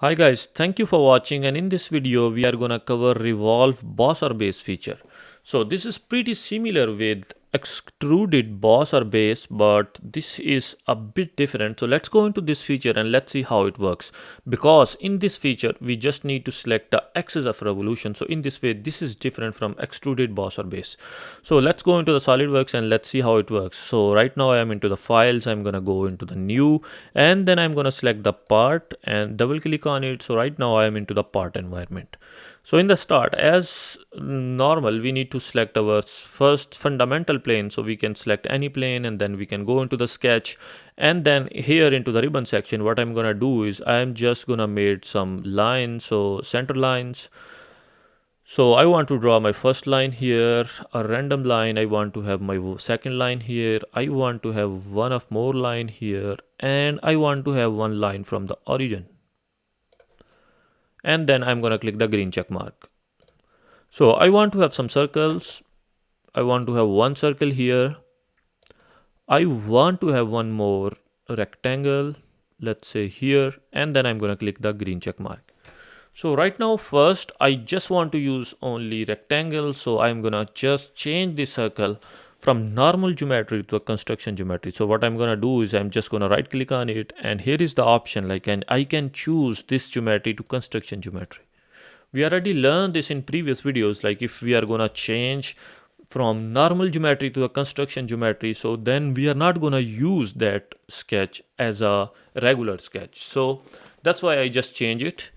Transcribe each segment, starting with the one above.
Hi guys, thank you for watching, and in this video we are gonna cover revolve boss or base feature. So this is pretty similar with extruded boss or base, but this is a bit different. So let's go into this feature and let's see how it works. Because in this feature we just need to select the axis of revolution. So in this way this is different from extruded boss or base. So let's go into the Solidworks and let's see how it works. So right now I am into the files. I'm gonna go into the new, and then I'm gonna select the part and double click on it. So right now I am into the part environment. So in the start, as normal, we need to select our first fundamental plane. So we can select any plane and then we can go into the sketch, and then here into the ribbon section, what I'm gonna do is I'm just gonna make some lines, so center lines. So I want to draw my first line here, a random line. I want to have my second line here. I want to have one of more line here, and I want to have one line from the origin. And then I'm gonna click the green check mark. So I want to have some circles. I want to have one circle here. I want to have one more rectangle, let's say here, and then I'm gonna click the green check mark. So right now, first, I just want to use only rectangle. So I'm gonna just change the circle from normal geometry to a construction geometry. So what I'm gonna do is I'm just gonna right click on it, and here is the option, and I can choose this geometry to construction geometry. We already learned this in previous videos, like if we are gonna change from normal geometry to a construction geometry, so then we are not gonna use that sketch as a regular sketch. So that's why I just change it,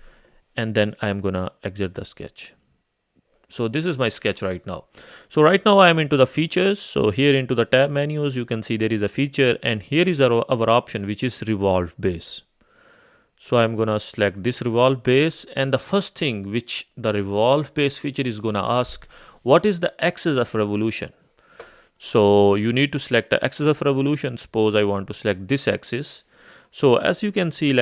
and then I'm gonna exit the sketch. So this is my sketch right now. So right now I am into the features. So here into the tab menus, you can see there is a feature, and here is our option, which is revolve base. So I'm gonna select this revolve base, and the first thing which the revolve base feature is gonna ask, what is the axis of revolution? So you need to select the axis of revolution. Suppose I want to select this axis. So as you can see,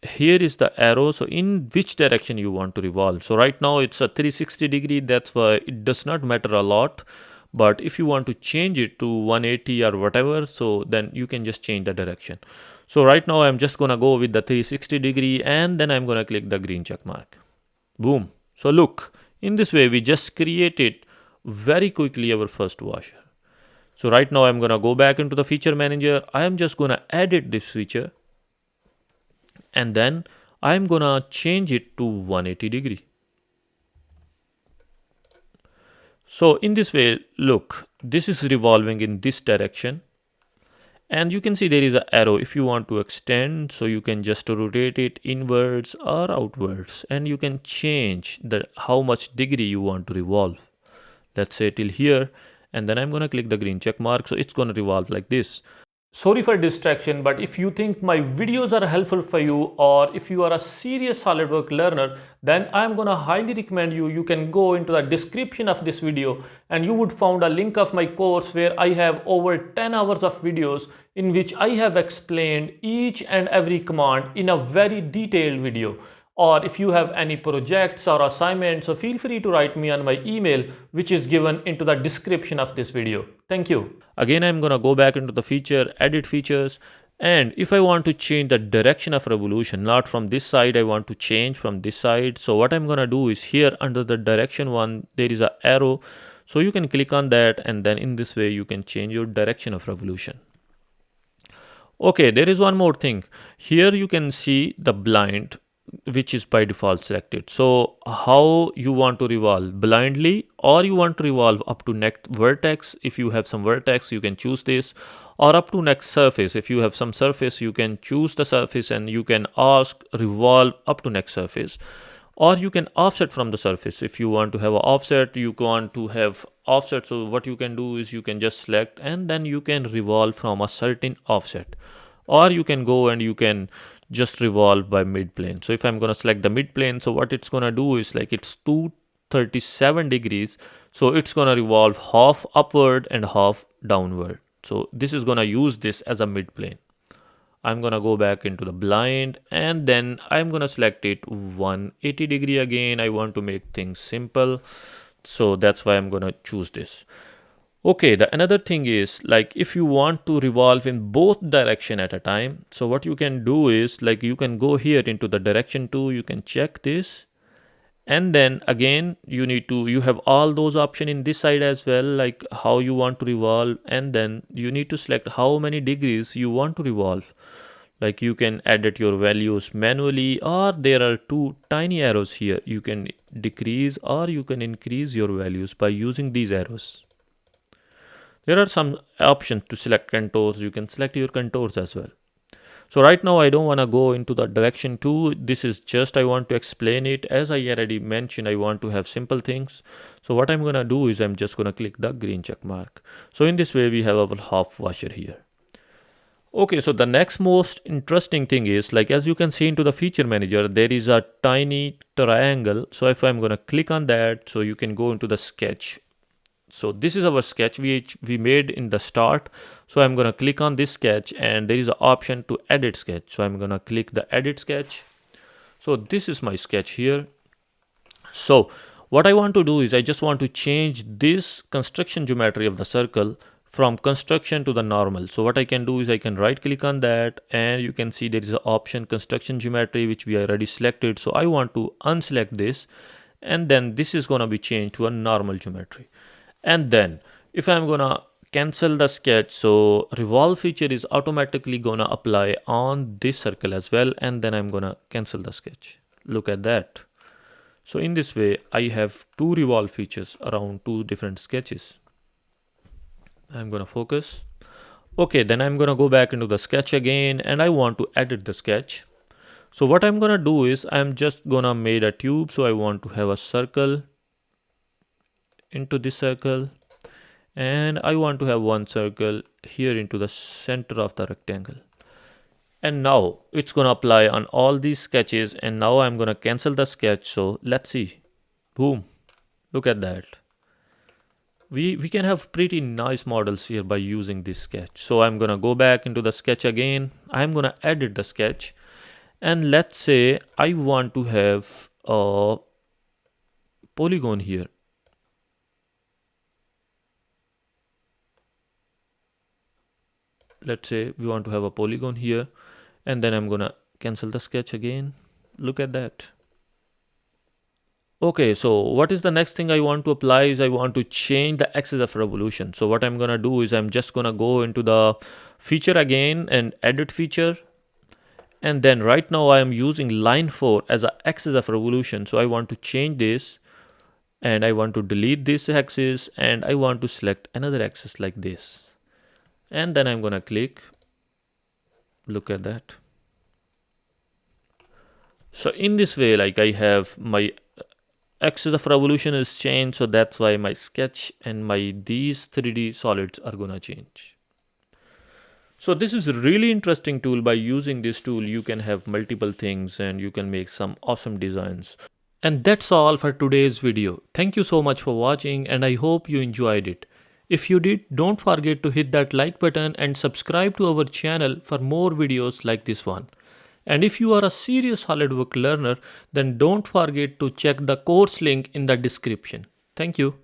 here is the arrow, so in which direction you want to revolve. So right now it's a 360 degree, that's why it does not matter a lot. But if you want to change it to 180 or whatever, so then you can just change the direction. So right now I'm just gonna go with the 360 degree, and then I'm gonna click the green check mark. Boom. So look, in this way we just created very quickly our first washer. So right now I'm gonna go back into the feature manager. I am just gonna edit this feature, and then I'm gonna change it to 180 degree. So in this way, look, this is revolving in this direction, and you can see there is an arrow. If you want to extend, so you can just rotate it inwards or outwards, and you can change the how much degree you want to revolve. Let's say till here, and then I'm gonna click the green check mark, so it's gonna revolve like this. Sorry for distraction, but if you think my videos are helpful for you, or if you are a serious SolidWorks learner, then I'm gonna highly recommend you can go into the description of this video, and you would find a link of my course where I have over 10 hours of videos in which I have explained each and every command in a very detailed video. Or if you have any projects or assignments, so feel free to write me on my email, which is given into the description of this video. Thank you. Again, I'm gonna go back into the feature, edit features, and if I want to change the direction of revolution, not from this side, I want to change from this side. So what I'm gonna do is here under the direction one, there is an arrow. So you can click on that, and then in this way you can change your direction of revolution. Okay, there is one more thing. Here you can see the blind, which is by default selected. So how you want to revolve, blindly, or you want to revolve up to next vertex. If you have some vertex, you can choose this, or up to next surface. If you have some surface, you can choose the surface, and you can ask revolve up to next surface, or you can offset from the surface. If you want to have an offset, you want to have offset. So what you can do is you can just select, and then you can revolve from a certain offset, or you can go and you can just revolve by mid plane. So if I'm going to select the mid plane, so what it's going to do is it's 237 degrees. So it's going to revolve half upward and half downward. So this is going to use this as a mid plane. I'm going to go back into the blind, and then I'm going to select it 180 degree again. I want to make things simple, so that's why I'm going to choose this. Okay, the another thing is like if you want to revolve in both direction at a time, so what you can do is like you can go here into the direction 2, you can check this, and then again you have all those options in this side as well, like how you want to revolve, and then you need to select how many degrees you want to revolve. Like you can edit your values manually, or there are two tiny arrows here, you can decrease or you can increase your values by using these arrows. There are some options to select contours, you can select your contours as well. So right now I don't want to go into the direction 2, this is just I want to explain it. As I already mentioned, I want to have simple things. So what I'm going to do is I'm just going to click the green check mark. So in this way we have our half washer here. Okay, so the next most interesting thing is like as you can see into the feature manager, there is a tiny triangle. So if I'm going to click on that, so you can go into the sketch. So this is our sketch which we made in the start. So I'm going to click on this sketch and there is an option to edit sketch. So I'm going to click the edit sketch. So this is my sketch here. So what I want to do is I just want to change this construction geometry of the circle from construction to the normal. So what I can do is I can right click on that and you can see there is an option construction geometry which we already selected. So I want to unselect this and then this is going to be changed to a normal geometry. And then if I'm gonna cancel the sketch, so revolve feature is automatically gonna apply on this circle as well, and then I'm gonna cancel the sketch. Look at that. So in this way I have two revolve features around two different sketches. I'm gonna focus. Okay, then I'm gonna go back into the sketch again and I want to edit the sketch. So what I'm gonna do is I'm just gonna make a tube. So I want to have a circle into this circle, and I want to have one circle here into the center of the rectangle. And now it's gonna apply on all these sketches, and now I'm gonna cancel the sketch. So let's see. Boom, look at that. We can have pretty nice models here by using this sketch. So I'm gonna go back into the sketch again, I'm gonna edit the sketch, and let's say I want to have a polygon here. Let's say we want to have a polygon here, and then I'm gonna cancel the sketch again. Look at that. Okay, so what is the next thing I want to apply is I want to change the axis of revolution. So what I'm gonna do is I'm just gonna go into the feature again and edit feature, and then right now I am using line 4 as an axis of revolution. So I want to change this and I want to delete this axis and I want to select another axis like this. And then I'm gonna click. Look at that. So in this way, like I have my axis of revolution is changed, so that's why my sketch and my these 3D solids are gonna change. So this is a really interesting tool. By using this tool you can have multiple things and you can make some awesome designs. And that's all for today's video. Thank you so much for watching and I hope you enjoyed it. If you did, don't forget to hit that like button and subscribe to our channel for more videos like this one. And if you are a serious SolidWorks learner, then don't forget to check the course link in the description. Thank you.